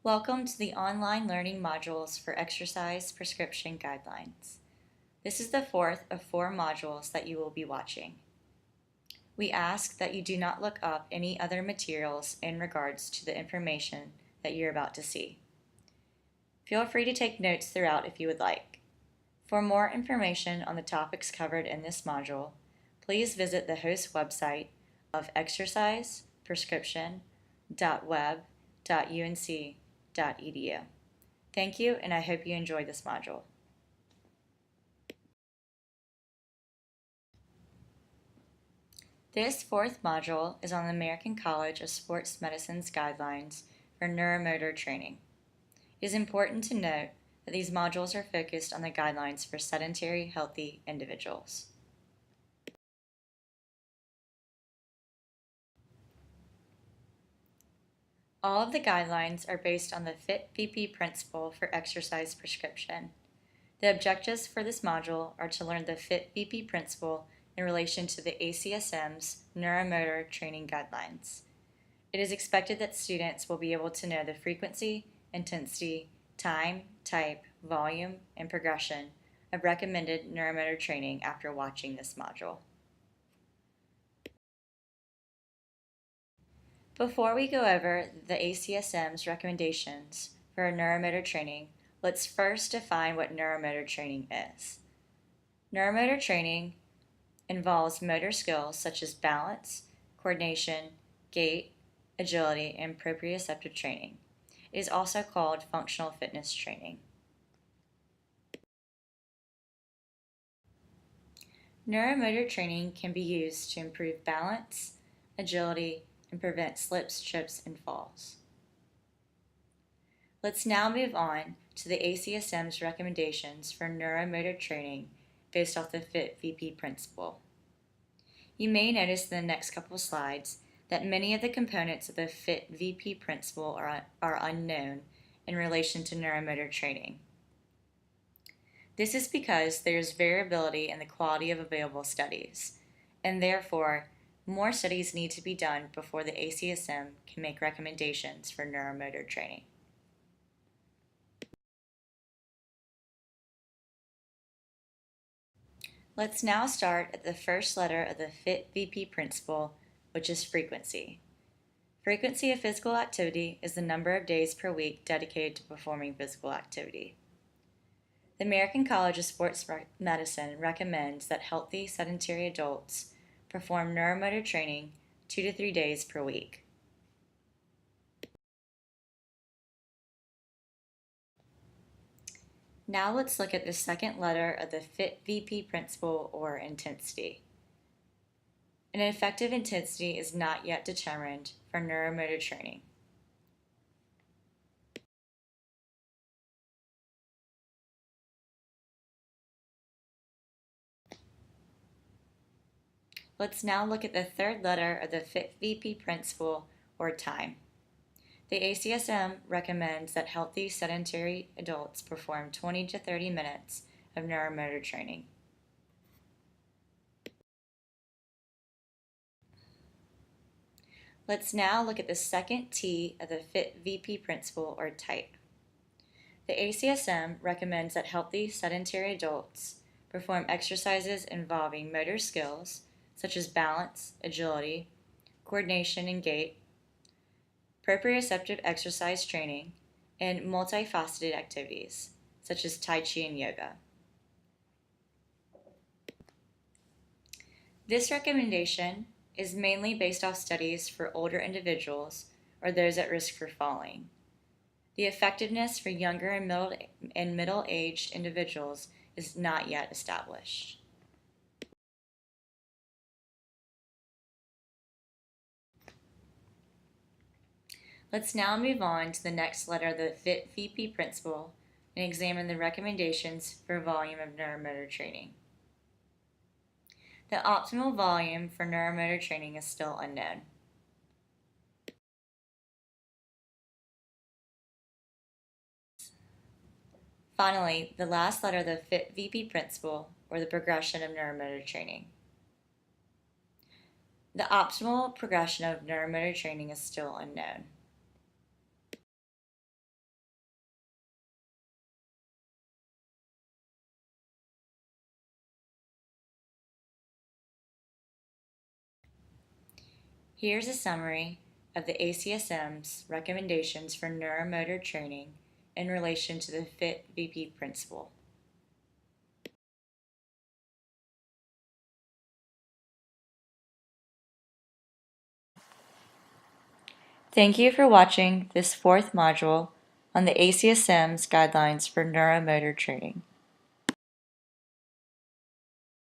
Welcome to the online learning modules for exercise prescription guidelines. This is the fourth of 4 modules that you will be watching. We ask that you do not look up any other materials in regards to the information that you're about to see. Feel free to take notes throughout if you would like. For more information on the topics covered in this module, please visit the host website of exerciseprescription.web.unc.edu. Thank you, and I hope you enjoy this module. This fourth module is on the American College of Sports Medicine's guidelines for neuromotor training. It is important to note that these modules are focused on the guidelines for sedentary, healthy individuals. All of the guidelines are based on the FITT-VP principle for exercise prescription. The objectives for this module are to learn the FITT-VP principle in relation to the ACSM's Neuromotor training guidelines. It is expected that students will be able to know the frequency, intensity, time, type, volume, and progression of recommended neuromotor training after watching this module. Before we go over the ACSM's recommendations for neuromotor training, let's first define what neuromotor training is. Neuromotor training involves motor skills such as balance, coordination, gait, agility, and proprioceptive training. It is also called functional fitness training. Neuromotor training can be used to improve balance, agility, and prevent slips, trips, and falls. Let's now move on to the ACSM's recommendations for neuromotor training based off the FITT-VP principle. You may notice in the next couple slides that many of the components of the FITT-VP principle are unknown in relation to neuromotor training. This is because there is variability in the quality of available studies, and therefore, more studies need to be done before the ACSM can make recommendations for neuromotor training. Let's now start at the first letter of the FITT-VP principle, which is frequency. Frequency of physical activity is the number of days per week dedicated to performing physical activity. The American College of Sports Medicine recommends that healthy sedentary adults perform neuromotor training 2 to 3 days per week. Now let's look at the second letter of the FITT-VP principle, or intensity. An effective intensity is not yet determined for neuromotor training. Let's now look at the third letter of the FITT-VP principle, or time. The ACSM recommends that healthy sedentary adults perform 20 to 30 minutes of neuromotor training. Let's now look at the second T of the FITT-VP principle, or type. The ACSM recommends that healthy sedentary adults perform exercises involving motor skills such as balance, agility, coordination and gait, proprioceptive exercise training, and multifaceted activities such as Tai Chi and yoga. This recommendation is mainly based off studies for older individuals or those at risk for falling. The effectiveness for younger and middle-aged individuals is not yet established. Let's now move on to the next letter of the FITT-VP principle and examine the recommendations for volume of neuromotor training. The optimal volume for neuromotor training is still unknown. Finally, the last letter of the FITT-VP principle, or the progression of neuromotor training. The optimal progression of neuromotor training is still unknown. Here's a summary of the ACSM's recommendations for neuromotor training in relation to the FITT-VP principle. Thank you for watching this fourth module on the ACSM's guidelines for neuromotor training.